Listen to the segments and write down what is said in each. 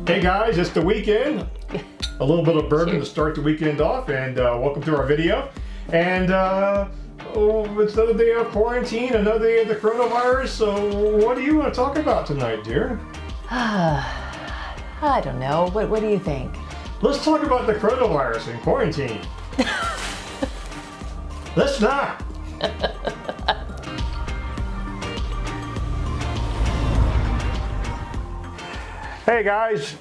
Hey guys, it's the weekend. A little bit of bourbon to start the weekend off, and welcome to our video. And it's another day of quarantine, another day of the coronavirus. So what do you want to talk about tonight, dear? I don't know. What do you think? Let's talk about the coronavirus and quarantine. Let's not. Hey guys,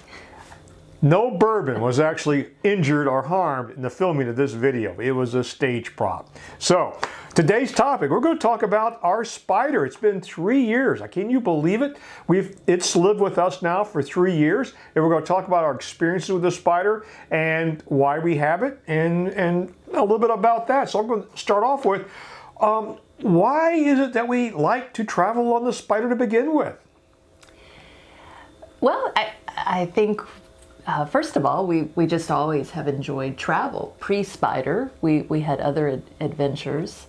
no bourbon was actually injured or harmed in the filming of this video. It was a stage prop. So today's topic, we're going to talk about our Spyder. It's been 3 years. Can you believe it? It's lived with us now for 3 years, and we're going to talk about our experiences with the Spyder and why we have it, and a little bit about that. So I'm going to start off with why is it that we like to travel on the Spyder to begin with? Well, I think, first of all, we just always have enjoyed travel. Pre-Spyder, we had other adventures.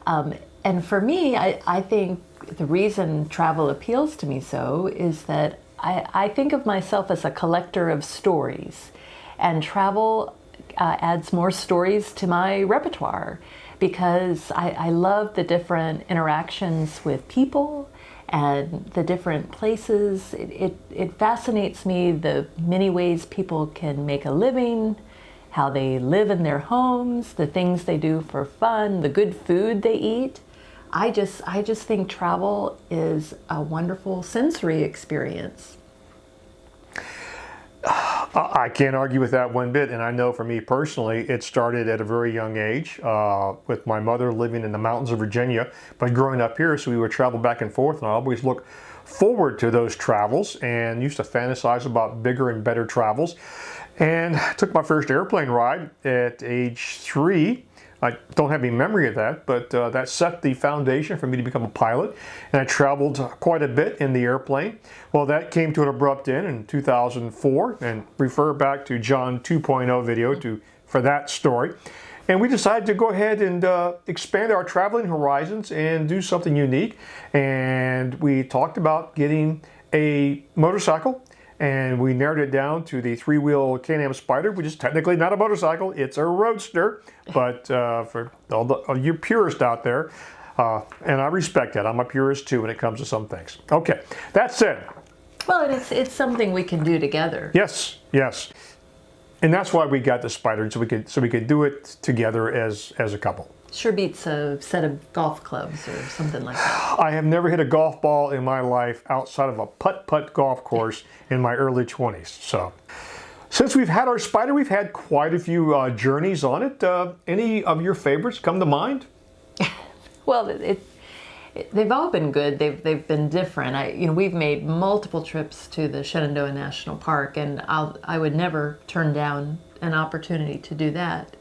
And for me, I think the reason travel appeals to me so is that I think of myself as a collector of stories. And travel adds more stories to my repertoire because I love the different interactions with people and the different places. It fascinates me the many ways people can make a living, how they live in their homes, the things they do for fun, the good food they eat. I just think travel is a wonderful sensory experience. I can't argue with that one bit, and I know for me personally, it started at a very young age with my mother living in the mountains of Virginia, but growing up here, so we would travel back and forth, and I always look forward to those travels and used to fantasize about bigger and better travels. And I took my first airplane ride at age 3. I don't have any memory of that, but that set the foundation for me to become a pilot. And I traveled quite a bit in the airplane. Well, that came to an abrupt end in 2004, and refer back to John 2.0 video for that story. And we decided to go ahead and expand our traveling horizons and do something unique. And we talked about getting a motorcycle. And we narrowed it down to the 3-wheel Can Am Spyder, which is technically not a motorcycle, it's a roadster. But for all you purists out there, and I respect that, I'm a purist too when it comes to some things. Okay, that said. Well, it's something we can do together. Yes, yes. And that's why we got the Spyder, so we could do it together as a couple. Sure beats a set of golf clubs or something like that. I have never hit a golf ball in my life outside of a putt-putt golf course in my early 20s. So, since we've had our Spyder, we've had quite a few journeys on it. Any of your favorites come to mind? Well, they've all been good. They've been different. We've made multiple trips to the Shenandoah National Park, and I would never turn down an opportunity to do that.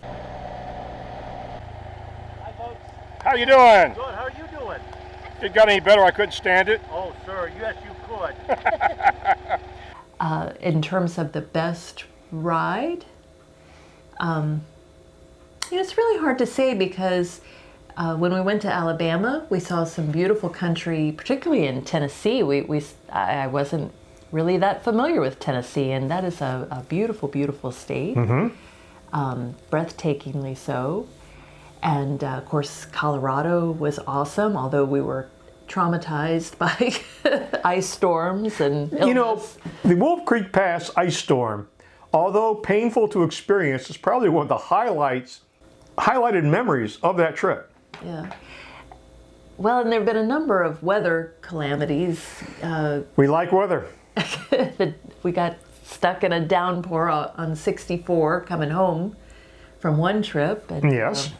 How you doing? Good, how are you doing? If it got any better, I couldn't stand it. Oh, sir, yes you could. In terms of the best ride, it's really hard to say because when we went to Alabama, we saw some beautiful country, particularly in Tennessee. I wasn't really that familiar with Tennessee, and that is a beautiful, beautiful state, breathtakingly so. And of course, Colorado was awesome, although we were traumatized by ice storms and illness. You know, the Wolf Creek Pass ice storm, although painful to experience, is probably one of the highlighted memories of that trip. Yeah. Well, and there have been a number of weather calamities. We like weather. We got stuck in a downpour on 64 coming home from one trip. And, yes.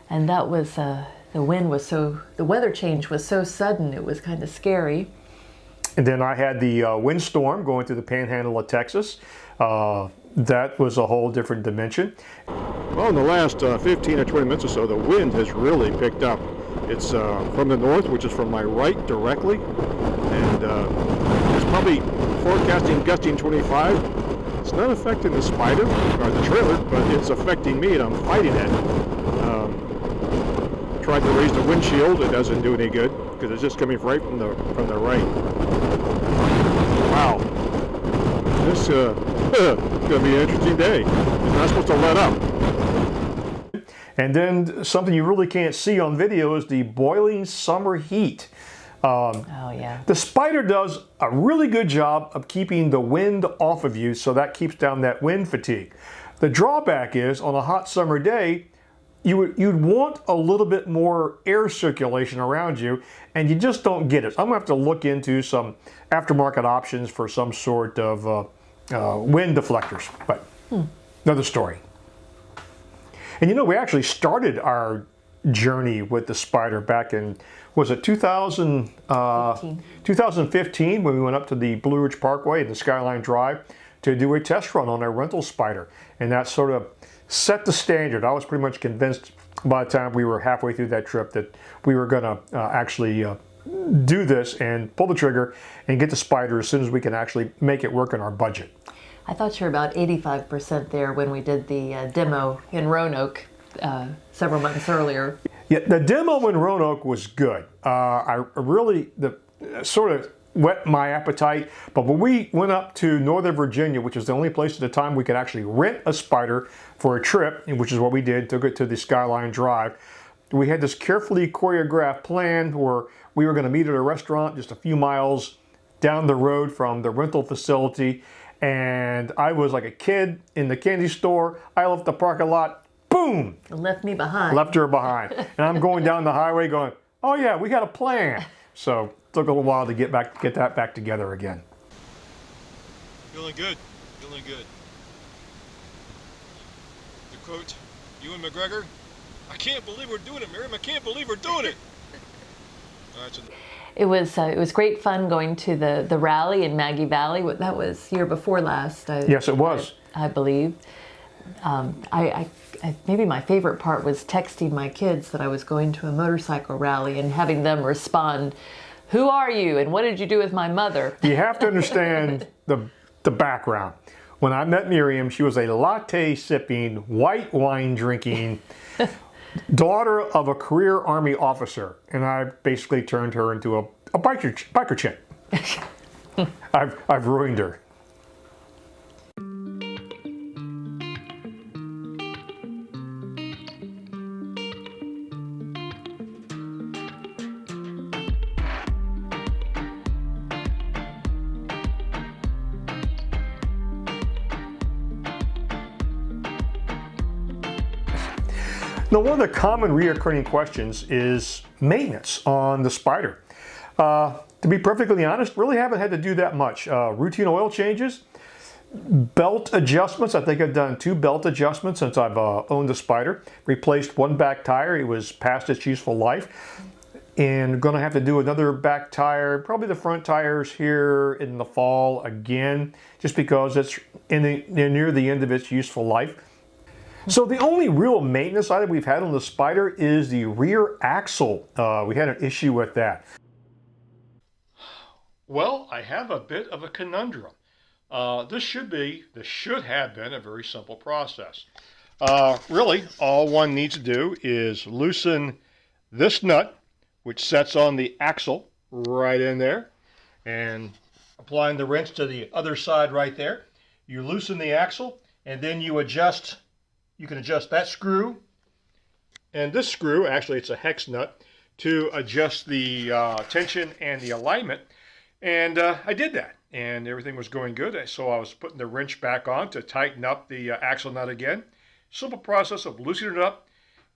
And that was, the weather change was so sudden, it was kind of scary. And then I had the windstorm going through the panhandle of Texas. That was a whole different dimension. Well, in the last 15 or 20 minutes or so, the wind has really picked up. It's from the north, which is from my right directly. And it's probably forecasting gusting 25. It's not affecting the Spyder or the trailer, but it's affecting me, and I'm fighting it. Tried to raise the windshield, it doesn't do any good because it's just coming right from the right. Wow. This going to be an interesting day. It's not supposed to let up. And then something you really can't see on video is the boiling summer heat. Oh yeah. The Spyder does a really good job of keeping the wind off of you, so that keeps down that wind fatigue. The drawback is on a hot summer day, you'd want a little bit more air circulation around you, and you just don't get it. I'm gonna have to look into some aftermarket options for some sort of wind deflectors, but another story. And you know, we actually started our journey with the Spyder back in, was it 2015 when we went up to the Blue Ridge Parkway and the Skyline Drive to do a test run on our rental Spyder. And that sort of set the standard. I was pretty much convinced by the time we were halfway through that trip that we were gonna actually do this and pull the trigger and get the Spyder as soon as we can actually make it work in our budget. I thought you were about 85% there when we did the demo in Roanoke several months earlier. Yeah, the demo in Roanoke was good. I really sort of whet my appetite, but when we went up to Northern Virginia, which is the only place at the time we could actually rent a Spyder for a trip, which is what we did, took it to the Skyline Drive, we had this carefully choreographed plan where we were going to meet at a restaurant just a few miles down the road from the rental facility, and I was like a kid in the candy store. I left the parking lot, boom! Left me behind. Left her behind. And I'm going down the highway going, oh yeah, we had a plan. So it took a little while to get that back together again. Feeling good, feeling good. To quote Ewan McGregor, I can't believe we're doing it, Miriam. I can't believe we're doing it. All right, so It was great fun going to the rally in Maggie Valley. That was year before last. Yes, it was. I believe. Maybe my favorite part was texting my kids that I was going to a motorcycle rally and having them respond, "Who are you and what did you do with my mother?" You have to understand the background. When I met Miriam, she was a latte sipping, white wine drinking daughter of a career Army officer, and I basically turned her into a biker chick. I've ruined her. Now, one of the common reoccurring questions is maintenance on the Spyder. To be perfectly honest, really haven't had to do that much. Routine oil changes, belt adjustments. I think I've done 2 belt adjustments since I've owned the Spyder. Replaced one back tire. It was past its useful life. And going to have to do another back tire, probably the front tires here in the fall again, just because it's near the end of its useful life. So the only real maintenance item we've had on the Spyder is the rear axle. We had an issue with that. Well, I have a bit of a conundrum. This should have been a very simple process. Really, all one needs to do is loosen this nut, which sets on the axle right in there, and applying the wrench to the other side right there. You loosen the axle, and then you adjust. You can adjust that screw and this screw, actually it's a hex nut, to adjust the tension and the alignment. And I did that, and everything was going good. So I was putting the wrench back on to tighten up the axle nut again. Simple process of loosening it up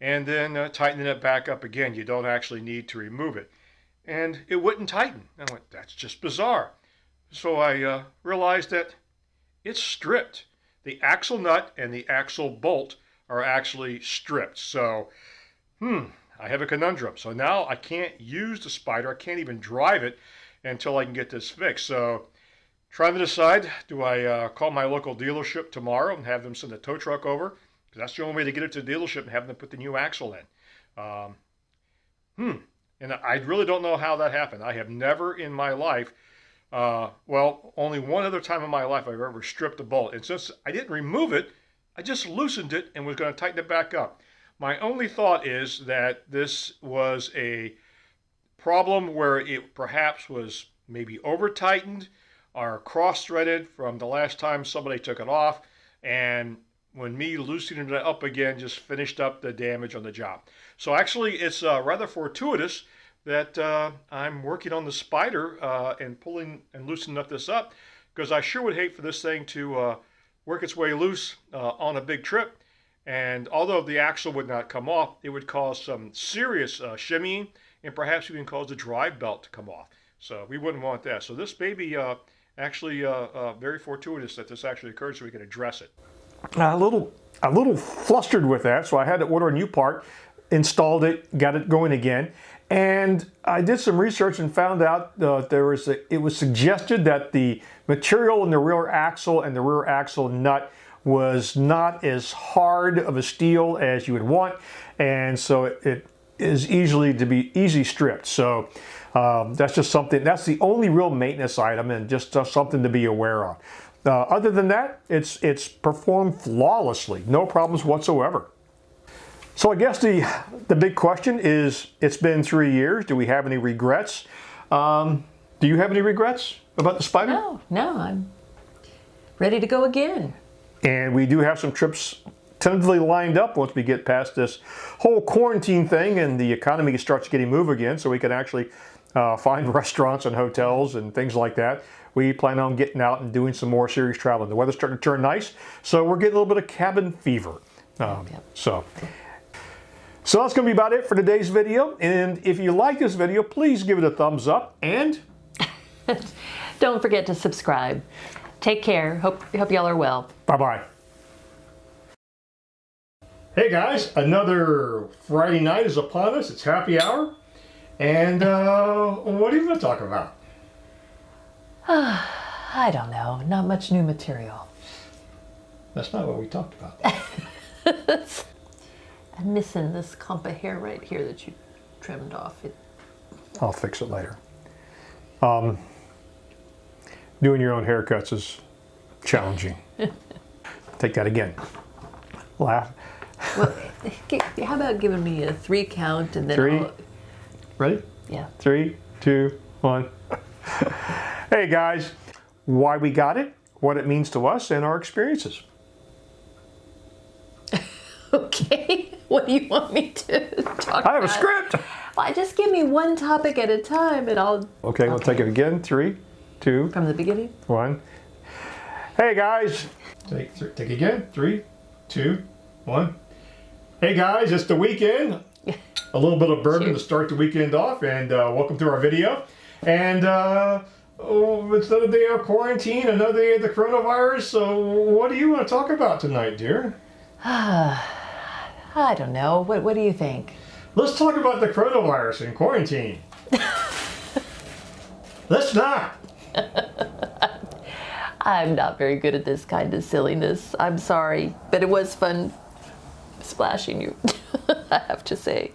and then tightening it back up again. You don't actually need to remove it. And it wouldn't tighten. I went, that's just bizarre. So I realized that it's stripped. The axle nut and the axle bolt are actually stripped. So, I have a conundrum. So now I can't use the Spyder. I can't even drive it until I can get this fixed. So, trying to decide, do I call my local dealership tomorrow and have them send a tow truck over? Because that's the only way to get it to the dealership and have them put the new axle in. And I really don't know how that happened. I have never in my life, well, only one other time in my life I've ever stripped a bolt. And since I didn't remove it, I just loosened it and was going to tighten it back up. My only thought is that this was a problem where it perhaps was maybe over tightened, are cross-threaded from the last time somebody took it off, and when me loosening it up again just finished up the damage on the job. So actually it's rather fortuitous that I'm working on the Spyder and pulling and loosening up this up, because I sure would hate for this thing to work its way loose on a big trip. And although the axle would not come off, it would cause some serious shimmying and perhaps even cause the drive belt to come off. So we wouldn't want that. So this may be actually very fortuitous that this actually occurred, so we can address it. A little flustered with that, so I had to order a new part, installed it, got it going again. And I did some research and found out it was suggested that the material in the rear axle and the rear axle nut was not as hard of a steel as you would want, and so it is easy stripped. So that's just something, that's the only real maintenance item, and just something to be aware of. Other than that, it's performed flawlessly, no problems whatsoever. So I guess the big question is, it's been 3 years. Do we have any regrets? Do you have any regrets about the Spyder? No, I'm ready to go again. And we do have some trips tentatively lined up once we get past this whole quarantine thing and the economy starts getting moving again, so we can actually find restaurants and hotels and things like that. We plan on getting out and doing some more serious traveling. The weather's starting to turn nice, so we're getting a little bit of cabin fever. So that's going to be about it for today's video. And if you like this video, please give it a thumbs up, and don't forget to subscribe. Take care. Hope y'all are well. Bye-bye. Hey guys, another Friday night is upon us. It's happy hour. And what are you going to talk about? I don't know. Not much new material. That's not what we talked about. I'm missing this clump of hair right here that you trimmed off. I'll fix it later. Doing your own haircuts is challenging. Take that again. Laugh. Well, how about giving me a 3 count and then 3. Ready? Yeah. 3, 2, 1. Hey guys, why we got it, what it means to us, and our experiences. Okay. What do you want me to talk about? I have a script. Well, just give me one topic at a time and I'll... Okay, we'll take it again. 3, 2. From the beginning? 1. Hey guys. Take it again. 3, 2, 1. Hey guys, it's the weekend. A little bit of bourbon to start the weekend off, and welcome to our video. And it's another day of quarantine, another day of the coronavirus. So what do you want to talk about tonight, dear? I don't know. What do you think? Let's talk about the coronavirus and quarantine. Let's not. I'm not very good at this kind of silliness. I'm sorry, but it was fun splashing you, I have to say.